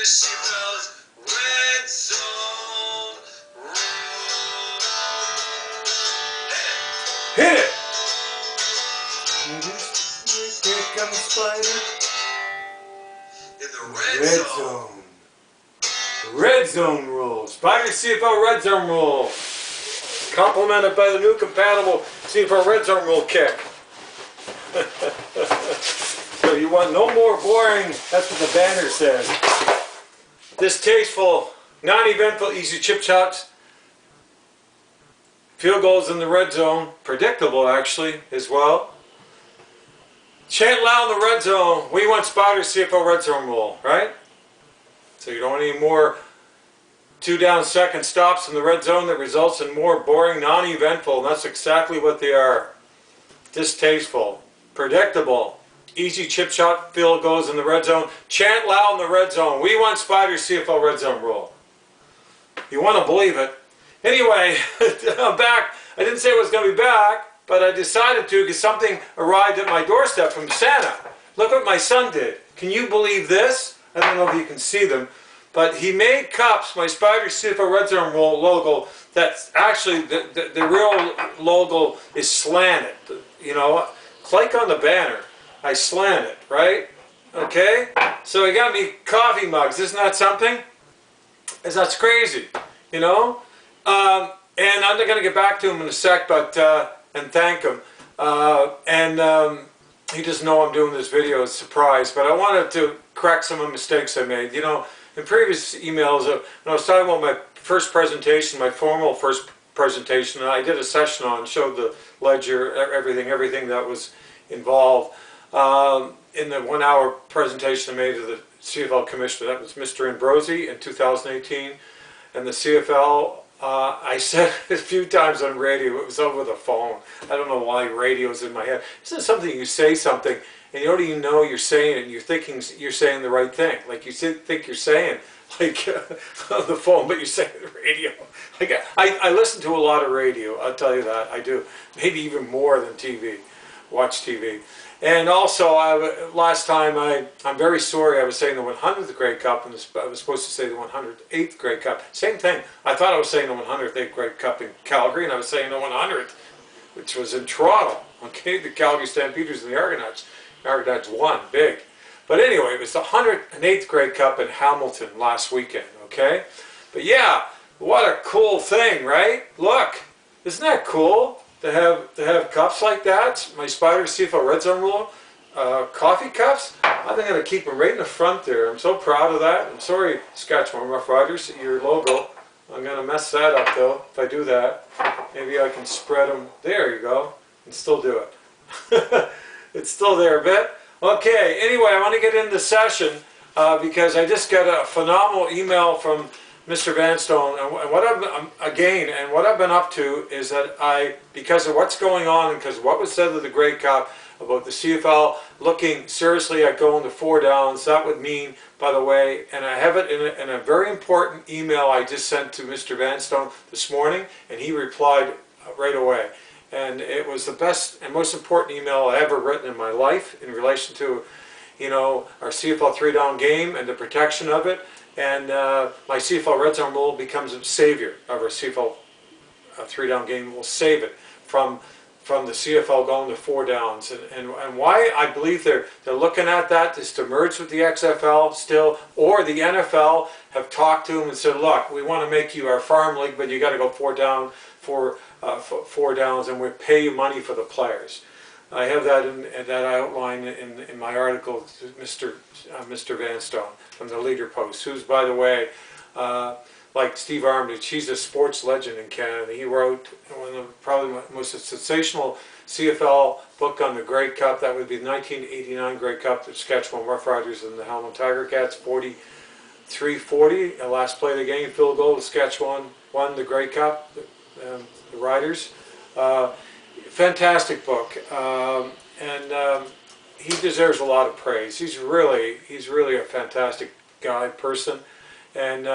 CFL's Red Zone Rule. Hit it! Here comes Spyder. In the red zone. Red zone rule. Spyder CFL Red Zone rule. Complemented by the new compatible CFL Red Zone rule kick. So you want no more boring, that's what the banner says. Distasteful, non-eventful, easy chip shots. Field goals in the red zone. Predictable actually as well. Chant loud in the red zone. We want Spyder CFL Red Zone rule, right? So you don't want any more 2-down second stops in the red zone that results in more boring, non-eventful, and that's exactly what they are. Distasteful, predictable, easy chip shot field goals in the red zone. Chant loud in the red zone. We want Spyder CFL Red Zone rule. You want to believe it. Anyway, I'm back. I didn't say I was going to be back, but I decided to because something arrived at my doorstep from Santa. Look what my son did. Can you believe this? I don't know if you can see them, but he made cups, my Spyder CFL Red Zone rule logo, that's actually, the real logo is slanted. You know, like on the banner, I slant it, right? Okay? So he got me coffee mugs. Isn't that something? That's crazy, you know? And I'm going to get back to him in a sec, but and thank him. He doesn't know I'm doing this video as a surprise, but I wanted to correct some of the mistakes I made. You know, in previous emails, when I was talking about my first presentation, my formal first presentation, I did a session on, showed the ledger, everything that was involved. In the 1-hour presentation I made to the CFL Commissioner, that was Mr. Ambrosi in 2018, and the CFL, I said it a few times on radio, it was over the phone. I don't know why radio's in my head. Isn't it something you say something and you don't even know you're saying it and you're thinking you're saying the right thing. Like you think you're saying, like on the phone, but you're saying the radio. Like, I listen to a lot of radio, I'll tell you that, I do. Maybe even more than TV, watch TV. And also, last time, I'm very sorry, I was saying the 100th Grey Cup, and I was supposed to say the 108th Grey Cup. Same thing. I thought I was saying the 108th Grey Cup in Calgary, and I was saying the 100th, which was in Toronto. Okay, the Calgary Stampeders and the Argonauts. The Argonauts won, big. But anyway, it was the 108th Grey Cup in Hamilton last weekend, okay? But yeah, what a cool thing, right? Look, isn't that cool? To have cups like that, my Spyder CFL Red Zone rule, coffee cups. I think I'm going to keep them right in the front there. I'm so proud of that. I'm sorry, Saskatchewan Rough Riders, your logo. I'm going to mess that up though if I do that. Maybe I can spread them. There you go. And still do it. It's still there a bit. Okay. Anyway, I want to get into the session because I just got a phenomenal email from Mr. Vanstone, and what I've been up to is that because of what's going on and because of what was said to the Grey Cup about the CFL looking seriously at going to 4 downs, that would mean, by the way, and I have it in a very important email I just sent to Mr. Vanstone this morning, and he replied right away. And it was the best and most important email I ever written in my life in relation to, you know, our CFL 3-down game and the protection of it. And my CFL Red Zone rule becomes a savior of our CFL 3-down game. Will save it from the CFL going to 4 downs. And why I believe they're looking at that is to merge with the XFL still, or the NFL have talked to them and said, look, we want to make you our farm league, but you got to go 4 downs, and we pay you money for the players. I have that that outline in my article, Mr. Vanstone from the Leader Post, who's, by the way, like Steve Armitage, he's a sports legend in Canada. He wrote one of the probably most sensational CFL book on the Grey Cup. That would be the 1989 Grey Cup, the Saskatchewan Rough Riders and the Hamilton Tiger Cats, 43-40, last play of the game, field goal. Saskatchewan won the Grey Cup, the Riders. Fantastic book, he deserves a lot of praise. He's really a fantastic guy, person, and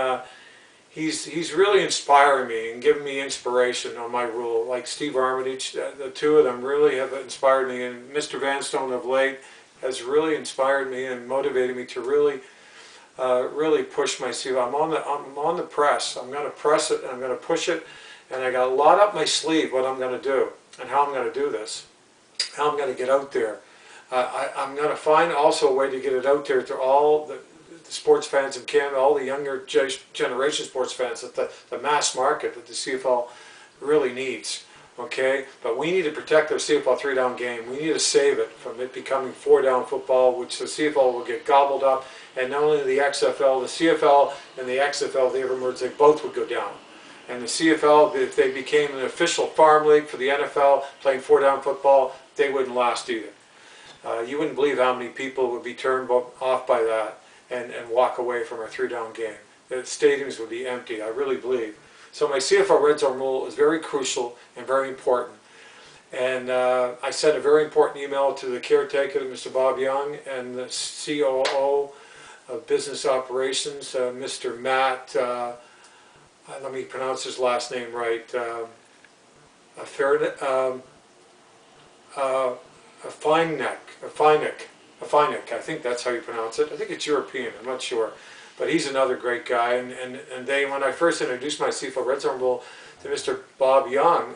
he's really inspiring me and giving me inspiration on my rule. Like Steve Armitage, the two of them really have inspired me, and Mr. Vanstone of late has really inspired me and motivated me to really really push my CFL. I'm on the press. I'm going to press it, and I'm going to push it, and I got a lot up my sleeve what I'm going to do and how I'm going to do this, how I'm going to get out there. I'm going to find also a way to get it out there to all the sports fans in Canada, all the younger generation sports fans, that the mass market that the CFL really needs. Okay, but we need to protect our CFL 3-down game. We need to save it from it becoming 4-down football, which the CFL will get gobbled up. And not only the XFL, the CFL and the XFL, if they ever merged, they both would go down. And the CFL, if they became an official farm league for the NFL, playing 4-down football, they wouldn't last either. You wouldn't believe how many people would be turned off by that and walk away from our 3-down game. The stadiums would be empty, I really believe. So my CFL Red Zone rule is very crucial and very important. And I sent a very important email to the caretaker, Mr. Bob Young, and the COO of Business Operations, Mr. Matt, let me pronounce his last name right, Feinek, I think that's how you pronounce it. I think it's European, I'm not sure. But he's another great guy, and when I first introduced my CFL Red Zone rule to Mr. Bob Young,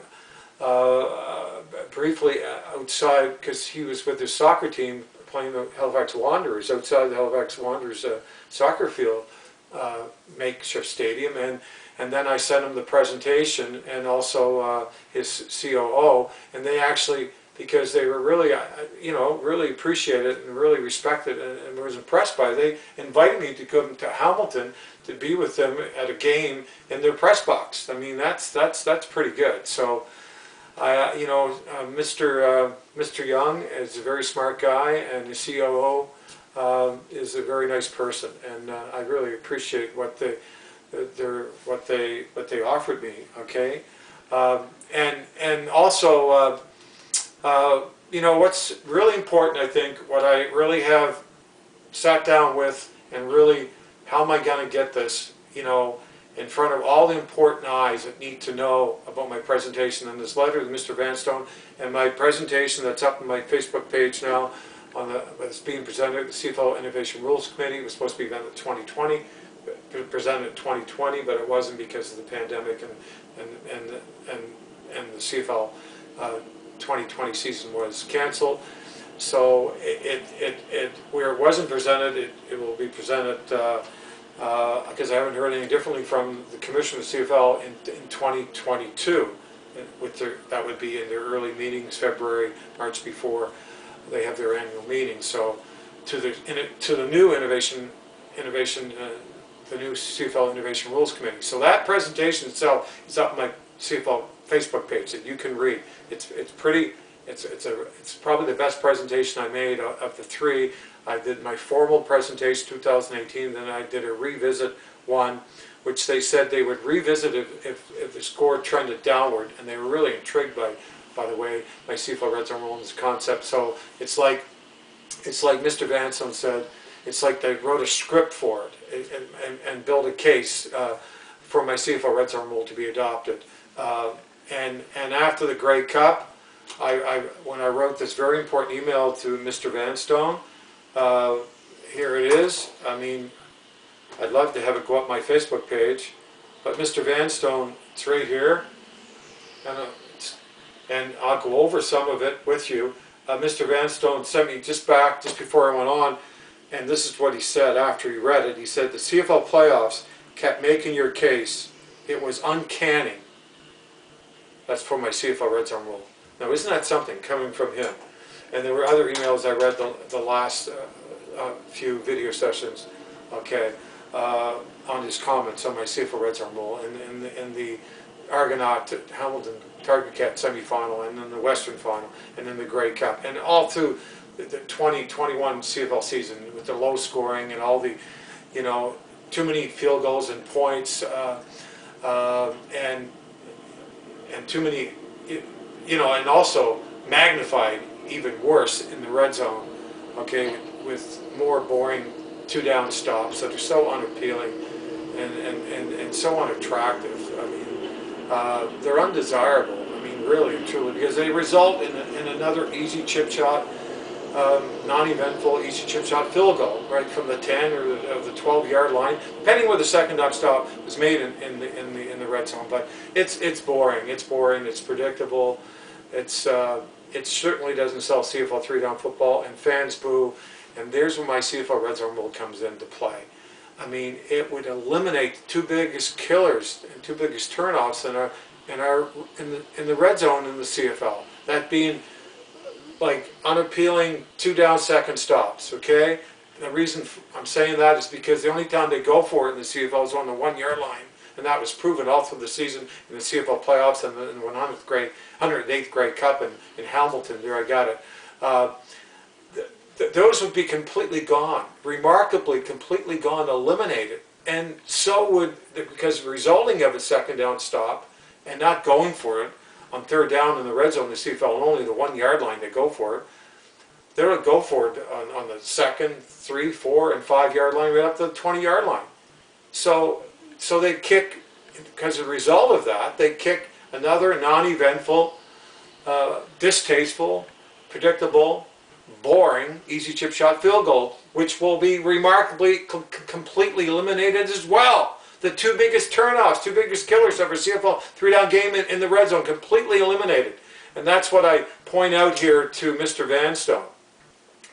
briefly outside, because he was with his soccer team playing the Halifax Wanderers, outside the Halifax Wanderers soccer field, makeshift stadium, and then I sent him the presentation and also his COO, and they actually, because they were really, really appreciated and really respected and was impressed by it, they invited me to come to Hamilton to be with them at a game in their press box. I mean, that's pretty good. So, Mr. Young is a very smart guy, and the COO is a very nice person, and I really appreciate what they offered me. Okay, and also. What's really important, I think, what I really have sat down with, and really, how am I going to get this, in front of all the important eyes that need to know about my presentation in this letter to Mr. Vanstone, and my presentation that's up on my Facebook page now, that's being presented at the CFL Innovation Rules Committee. It was supposed to be done in 2020, presented in 2020, but it wasn't because of the pandemic and the CFL 2020 season was canceled. So where it wasn't presented, it will be presented because I haven't heard anything differently from the Commissioner of the CFL in 2022. That would be in their early meetings, February, March, before they have their annual meeting. So to the new the new CFL Innovation Rules Committee. So that presentation itself is up on my CFL Facebook page that you can read. It's probably the best presentation I made of the three. I did my formal presentation 2018, then I did a revisit one, which they said they would revisit if the score trended downward, and they were really intrigued by the way my CFL Red Zone rule and this concept. So it's like Mr. Vanstone said, it's like they wrote a script for it and built a case for my CFL Red Zone rule to be adopted. And after the Grey Cup, when I wrote this very important email to Mr. Vanstone, here it is. I mean, I'd love to have it go up my Facebook page, but Mr. Vanstone, it's right here, and I'll go over some of it with you. Mr. Vanstone sent me just before I went on, and this is what he said after he read it. He said, the CFL playoffs kept making your case. It was uncanny. That's for my CFL Red Zone rule. Now, isn't that something coming from him? And there were other emails I read the last few video sessions, okay, on his comments on my CFL Red Zone rule, and the Argonaut Hamilton Target Cat semifinal, and then the Western final, and then the Grey Cup, and all through the 2021 CFL season with the low scoring and all the, too many field goals and points, and too many, and also magnified even worse in the red zone, okay, with more boring 2-down stops that are so unappealing and so unattractive. I mean, they're undesirable. I mean, really and truly, because they result in another easy chip shot, non-eventful easy chip shot field goal, right from the 10 or the 12-yard line, depending where the second down stop was made in the red zone. But it's boring. It's boring. It's predictable. It certainly doesn't sell CFL 3-down football, and fans boo. And there's where my CFL red zone rule comes into play. I mean, it would eliminate the two biggest killers and two biggest turnoffs in the red zone in the CFL. That being like unappealing 2-down second stops. Okay, the reason I'm saying that is because the only time they go for it in the CFL is on the 1-yard line, and that was proven all through the season in the CFL playoffs and the 108th grade cup in Hamilton. There, I got it. Those would be completely gone, remarkably completely gone, eliminated, and so would, because resulting of a second down stop and not going for it on third down in the red zone, the CFL, only the 1-yard line they go for it. They would go for it on the second, 3, 4, and 5-yard line, right up to the 20-yard line. So they kick, because as a result of that, they kick another non-eventful, distasteful, predictable, boring, easy chip shot field goal, which will be remarkably completely eliminated as well. The two biggest turnoffs, two biggest killers of a CFL 3-down game in the red zone, completely eliminated. And that's what I point out here to Mr. Vanstone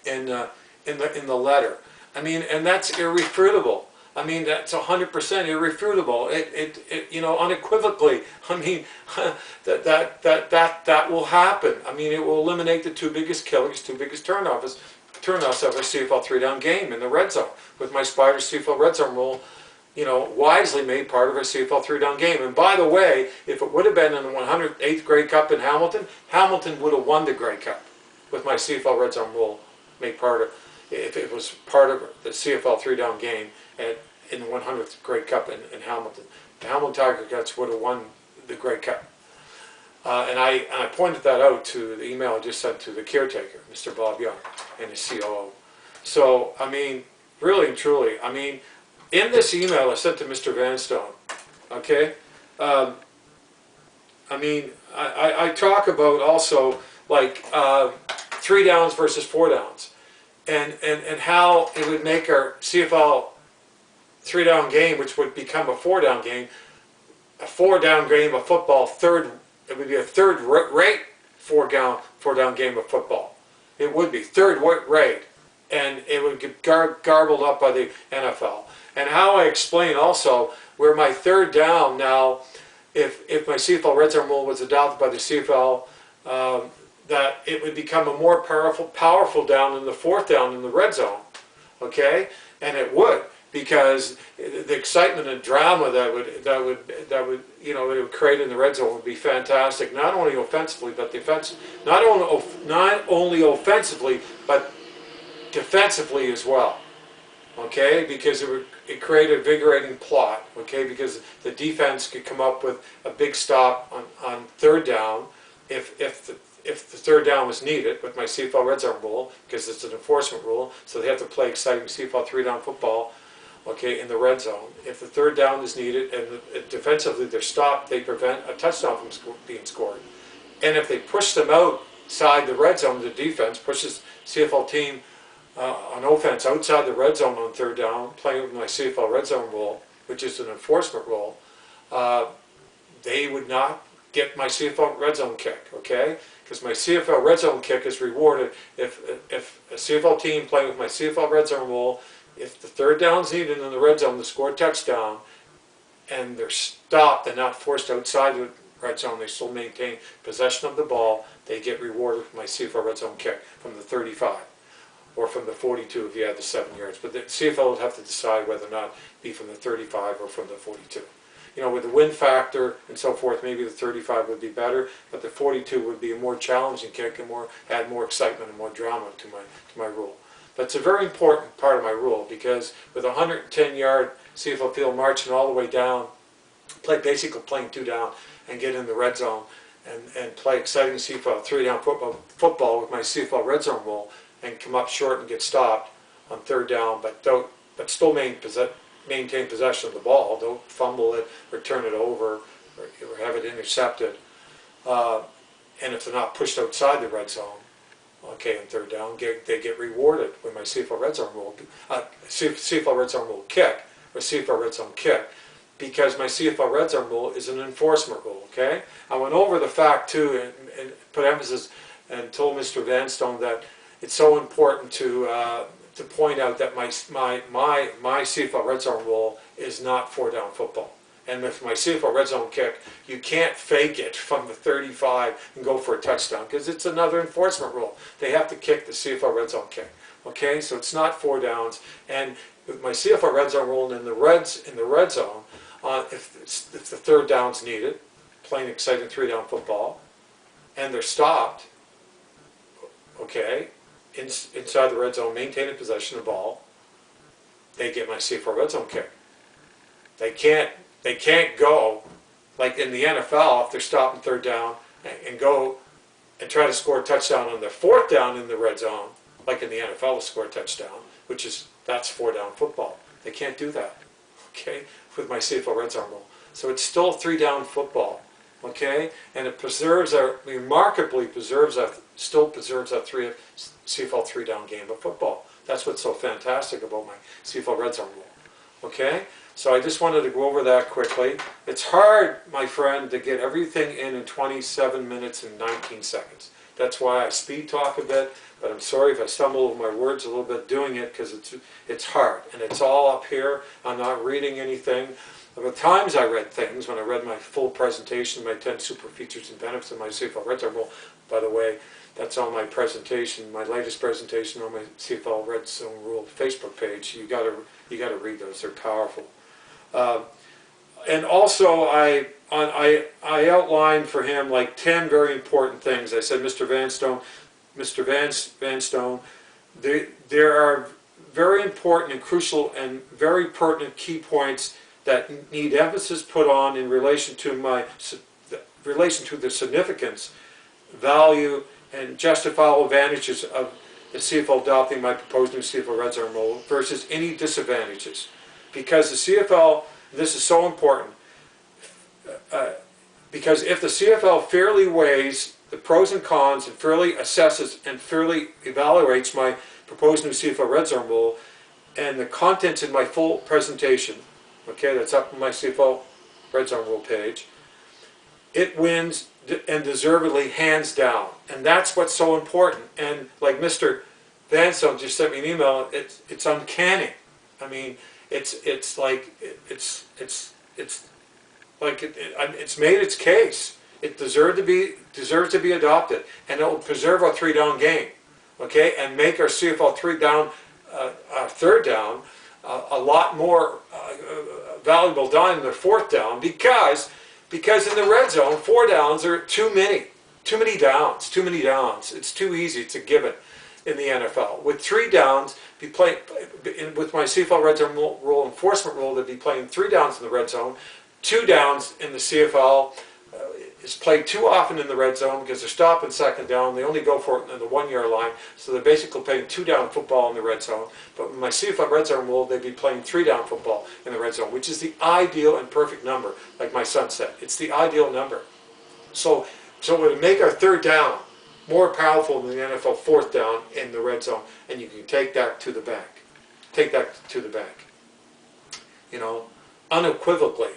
in the letter. I mean, and that's irrefutable. I mean, that's 100% irrefutable. You know, unequivocally. I mean, that will happen. I mean, it will eliminate the two biggest killers, two biggest turnoffs of a CFL 3-down game in the red zone. With my Spyder CFL red zone rule, you know, wisely made part of a CFL 3-down game. And by the way, if it would have been in the 108th Grey Cup in Hamilton, Hamilton would have won the Grey Cup with my CFL red zone rule made part of, if it was part of the CFL 3-down game in the 100th Grey Cup in Hamilton. The Hamilton Tiger Cats would have won the Grey Cup. And I pointed that out to the email I just sent to the caretaker, Mr. Bob Young, and his COO. So, I mean, really and truly, I mean, in this email I sent to Mr. Vanstone, okay, I mean, I talk about also, like, 3 downs versus 4 downs, and how it would make our CFL 3-down game, which would become a 4-down game, a 4-down game of football, it would be a third-rate 4-down game of football. It would be third-rate, and it would get garbled up by the NFL. And how I explain also where my third down now, if my CFL red zone rule was adopted by the CFL, that it would become a more powerful down than the 4th down in the red zone, okay? And it would, because the excitement and drama that would you know, it would create in the red zone would be fantastic. Not only offensively, but not only offensively, but defensively as well. Okay, because it created a invigorating plot. Okay, because the defense could come up with a big stop on third down if the third down was needed with my CFL red zone rule, because it's an enforcement rule, so they have to play exciting CFL 3-down football. Okay, in the red zone, if the third down is needed and defensively they're stopped, they prevent a touchdown from being scored. And if they push them outside the red zone, the defense pushes CFL team on offense outside the red zone on third down, playing with my CFL red zone rule, which is an enforcement rule, they would not get my CFL red zone kick, okay? Because my CFL red zone kick is rewarded if a CFL team playing with my CFL red zone rule, if the third down is needed in the red zone to score a touchdown, and they're stopped and not forced outside the red zone, they still maintain possession of the ball, they get rewarded with my CFL red zone kick from the 35. Or from the 42 if you had the 7 yards. But the CFL would have to decide whether or not be from the 35 or from the 42. You know, with the win factor and so forth, maybe the 35 would be better, but the 42 would be a more challenging kick and add more excitement and more drama to my rule. But it's a very important part of my rule, because with a 110-yard CFL field marching all the way down, basically playing 2 down and get in the red zone and play exciting CFL 3-down football with my CFL red zone rule, and come up short and get stopped on third down, but still maintain possession of the ball. Don't fumble it or turn it over or have it intercepted. And if they're not pushed outside the red zone, okay, in third down, they get rewarded with my CFL red zone rule, CFL red zone rule kick, or CFL red zone kick, because my CFL red zone rule is an enforcement rule, okay? I went over the fact too, and put emphasis, and told Mr. Vanstone that it's so important to point out that my CFL red zone rule is not 4-down football. And with my CFL red zone kick, you can't fake it from the 35 and go for a touchdown, because it's another enforcement rule. They have to kick the CFL red zone kick. Okay, so it's not 4 downs. And with my CFL red zone rule in the red zone, if the third down's needed, plain exciting 3-down football, and they're stopped, okay, inside the red zone, maintaining possession of the ball, they get my CFL red zone kick. They can't go, like in the NFL, if they're stopping third down, and go and try to score a touchdown on their 4th down in the red zone, like in the NFL to score a touchdown, that's 4-down football. They can't do that, okay, with my CFL red zone rule. So it's still 3-down football, okay, and it remarkably still preserves that CFL 3-down game of football. That's what's so fantastic about my CFL red zone rule, okay? So I just wanted to go over that quickly. It's hard, my friend, to get everything in 27 minutes and 19 seconds. That's why I speed talk a bit, but I'm sorry if I stumble over my words a little bit doing it, because it's hard, and it's all up here. I'm not reading anything. The times I read things, when I read my full presentation, my 10 super features and benefits of my CFL red zone rule, by the way, that's on my presentation, my latest presentation on my CFL red zone rule Facebook page. You got to read those. They're powerful. And also, I outlined for him like 10 very important things. I said, Mr. Vanstone, there are very important and crucial and very pertinent key points that need emphasis put on in relation to the significance, value, and justifiable advantages of the CFL adopting my proposed new CFL red zone rule versus any disadvantages. Because the CFL, this is so important, because if the CFL fairly weighs the pros and cons and fairly assesses and fairly evaluates my proposed new CFL red zone rule and the contents in my full presentation, okay, that's up on my CFL red zone rule page, it wins and deservedly hands down. And that's what's so important. And like Mr. Vanstone just sent me an email, it's uncanny. I mean, it's made its case. It deserves to be adopted, and it will preserve our 3-down game, okay, and make our CFL 3-down, our 3rd down, a lot more valuable down than the 4th down, because in the red zone 4 downs are too many downs. It's too easy. It's a given in the NFL. With 3 downs, with my CFL red zone rule enforcement rule, they'd be playing 3 downs in the red zone. 2 downs in the CFL is played too often in the red zone because they're stopping 2nd down. They only go for it in the 1-yard line, so they're basically playing 2-down football in the red zone. But with my CFL red zone rule, they'd be playing 3-down football in the red zone, which is the ideal and perfect number, like my son said. It's the ideal number. So it would make our 3rd down more powerful than the NFL 4th down in the red zone, and you can take that to the bank. Take that to the bank. You know, unequivocally.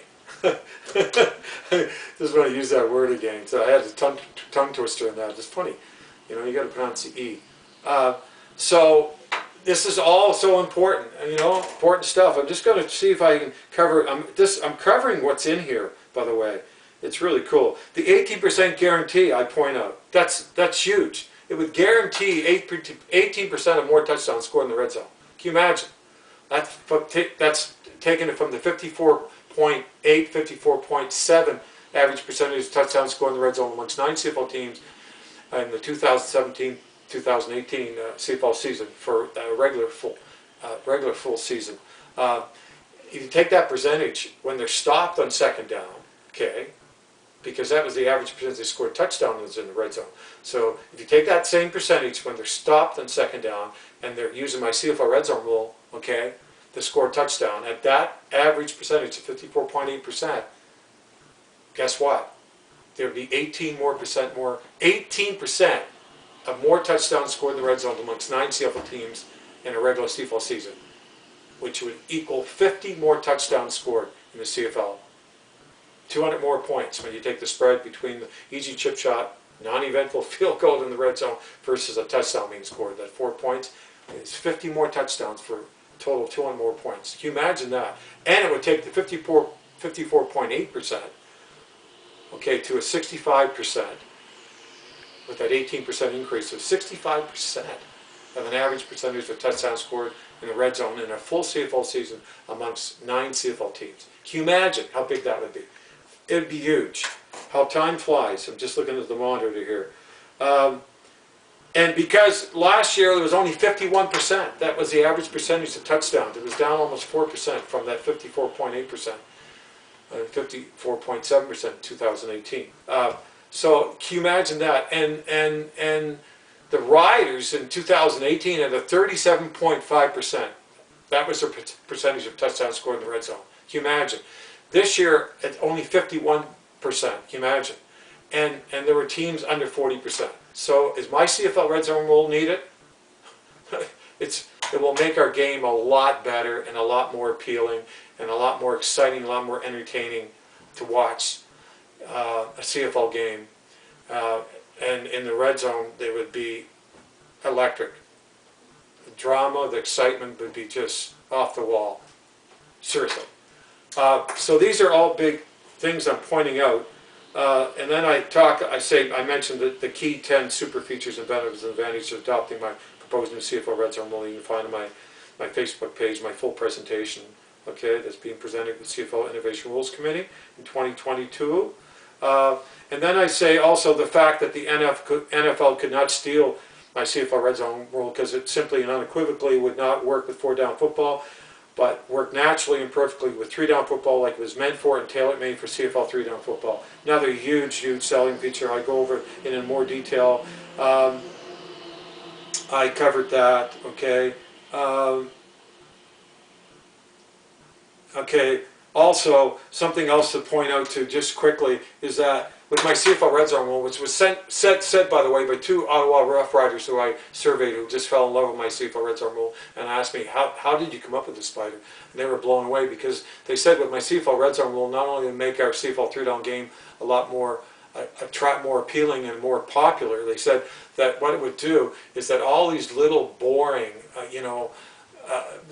Just when I use that word again, so I had a tongue twister in that. It's funny, you know. You got to pronounce the E. So this is all so important, you know, important stuff. I'm just going to see if I can cover. I'm covering what's in here, by the way. It's really cool. The 18% guarantee, I point out, that's huge. It would guarantee 18% of more touchdowns scored in the red zone. Can you imagine? That's taking it from the 54.8, 54.7 average percentage of touchdowns scored in the red zone amongst 9 CFL teams in the 2017-2018 CFL season for a regular full season. If you take that percentage when they're stopped on 2nd down, okay, because that was the average percentage they scored touchdowns in the red zone. So if you take that same percentage when they're stopped on 2nd down and they're using my CFL red zone rule, okay, to score a touchdown at that average percentage of 54.8%, guess what? There would be 18% more touchdowns scored in the red zone amongst 9 CFL teams in a regular CFL season, which would equal 50 more touchdowns scored in the CFL. 200 more points when you take the spread between the easy chip shot, non-eventful field goal in the red zone versus a touchdown being scored. That 4 points is 50 more touchdowns for a total of 200 more points. Can you imagine that? And it would take the 54.8%, okay, to a 65%, with that 18% increase. So 65% of an average percentage of touchdowns scored in the red zone in a full CFL season amongst 9 CFL teams. Can you imagine how big that would be? It would be huge. How time flies. I'm just looking at the monitor here. And because last year there was only 51%, that was the average percentage of touchdowns. It was down almost 4% from that 54.8%, 54.7% in 2018. So can you imagine that? And the Riders in 2018 had a 37.5%. That was their percentage of touchdowns scored in the red zone. Can you imagine? This year, it's only 51%. Can you imagine? And there were teams under 40%. So is my CFL red zone rule needed? It will make our game a lot better and a lot more appealing and a lot more exciting, a lot more entertaining to watch a CFL game. And in the red zone, they would be electric. The drama, the excitement would be just off the wall. Seriously. So these are all big things I'm pointing out. And then I mentioned the key 10 super features and benefits and advantages of adopting my proposed new CFL red zone rule. You can find on my Facebook page my full presentation, okay, that's being presented with CFL Innovation Rules Committee in 2022. And then I say also the fact that the NFL could not steal my CFL red zone rule because it simply and unequivocally would not work with 4-down football, but work naturally and perfectly with 3-down football like it was meant for and tailor-made for CFL 3-down football. Another huge, huge selling feature. I go over it in more detail. I covered that, okay. Okay, also, something else to point out to just quickly is that with my CFL red zone rule, which was said by the way by 2 Ottawa Rough Riders who I surveyed who just fell in love with my CFL red zone rule and asked me, how did you come up with this, Spyder? And they were blown away because they said with my CFL red zone rule, not only would it make our CFL 3-down game a lot more more appealing and more popular, they said that what it would do is that all these little boring,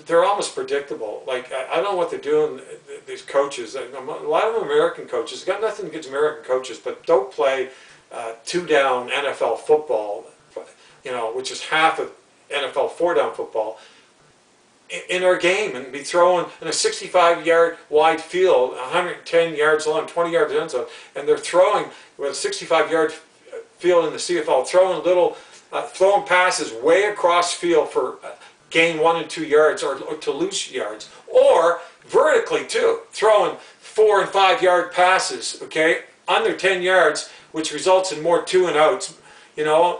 they're almost predictable. Like, I don't know what they're doing, these coaches. A lot of them American coaches. Got nothing against American coaches, but don't play 2-down NFL football, which is half of NFL 4-down football, in our game and be throwing in a 65-yard wide field, 110 yards long, 20 yards end zone, and they're throwing with a 65-yard field in the CFL, throwing passes way across field for gain 1 and 2 yards or to lose yards, or vertically too, throwing 4 and 5 yard passes, okay, under 10 yards, which results in more 2 and outs, that are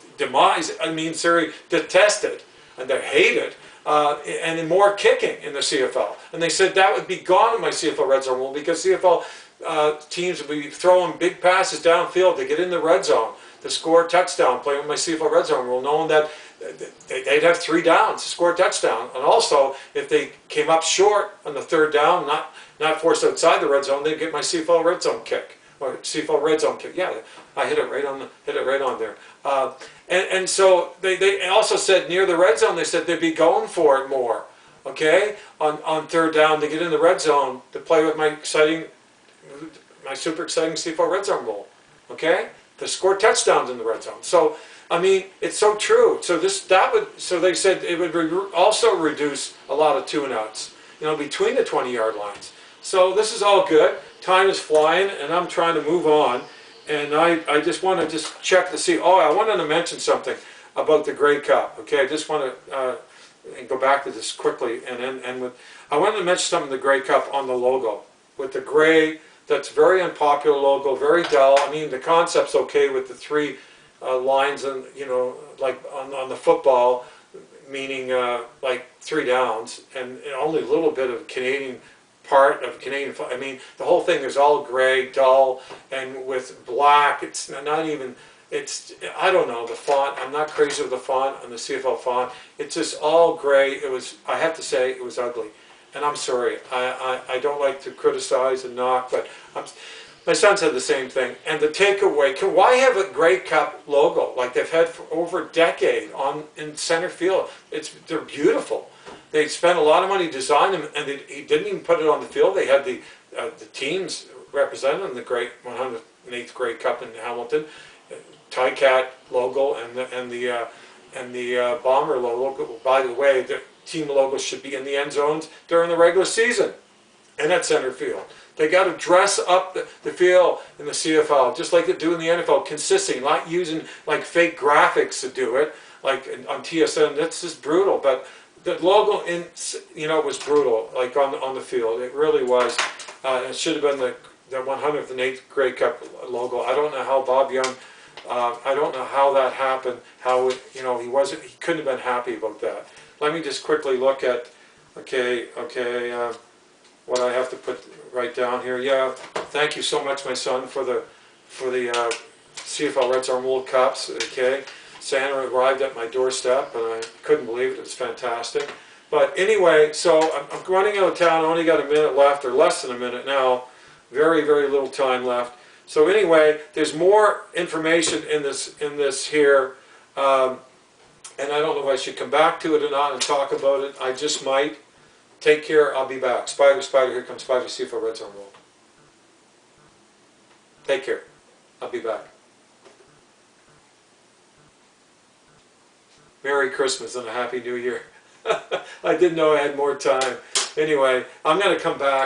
they're detested and they're hated, and then more kicking in the CFL. And they said that would be gone in my CFL red zone rule because CFL teams would be throwing big passes downfield to get in the red zone to score a touchdown, playing with my CFL red zone rule, knowing that they'd have 3 downs to score a touchdown. And also, if they came up short on the 3rd down, not forced outside the red zone, they'd get my CFL red zone kick or CFL red zone kick. Yeah, I hit it right on there. And so they also said near the red zone, they said they'd be going for it more, okay, on 3rd down to get in the red zone to play with my super exciting CFL red zone rule, okay, to score touchdowns in the red zone. So I mean, it's so true. So so they said it would also reduce a lot of 2 and outs, between the 20-yard lines. So this is all good. Time is flying, and I'm trying to move on. And I just want to check to see. Oh, I wanted to mention something about the Grey Cup. Okay, I just want to go back to this quickly, I wanted to mention something the Grey Cup on the logo with the gray. That's very unpopular logo, very dull. I mean, the concept's okay with the 3 lines and like on the football, meaning like 3 downs, and only a little bit of Canadian part of Canadian flag. I mean, the whole thing is all gray, dull, and with black. It's not even, it's, I don't know, the font. I'm not crazy with the font on the CFL font. It's just all gray. It was, I have to say, it was ugly. And I'm sorry, I don't like to criticize and knock, but my son said the same thing. And the takeaway, why have a Grey Cup logo like they've had for over a decade in center field? They're beautiful. They spent a lot of money designing them, and he didn't even put it on the field. They had the teams representing the great 108th Grey Cup in Hamilton, Ticat logo and the Bomber logo. By the way, the team logos should be in the end zones during the regular season and at center field. They got to dress up the field in the CFL, just like they do in the NFL, consistent, not using like fake graphics to do it, like on TSN. That's just brutal. But the logo was brutal, like on the field. It really was. It should have been the 108th Grey Cup logo. I don't know how Bob Young. I don't know how that happened. How he couldn't have been happy about that. Let me just quickly look at. What I have to write down here. Yeah, thank you so much, my son, for the CFL Red Arm World Cups. Okay, Santa arrived at my doorstep, and I couldn't believe it. It was fantastic. But anyway, so I'm running out of town. I only got a minute left, or less than a minute now. Very, very little time left. So anyway, there's more information in this here, and I don't know if I should come back to it or not and talk about it. I just might. Take care, I'll be back. Spyder, Spyder, here comes Spyder, CFL Red Zone World. Take care, I'll be back. Merry Christmas and a Happy New Year. I didn't know I had more time. Anyway, I'm going to come back.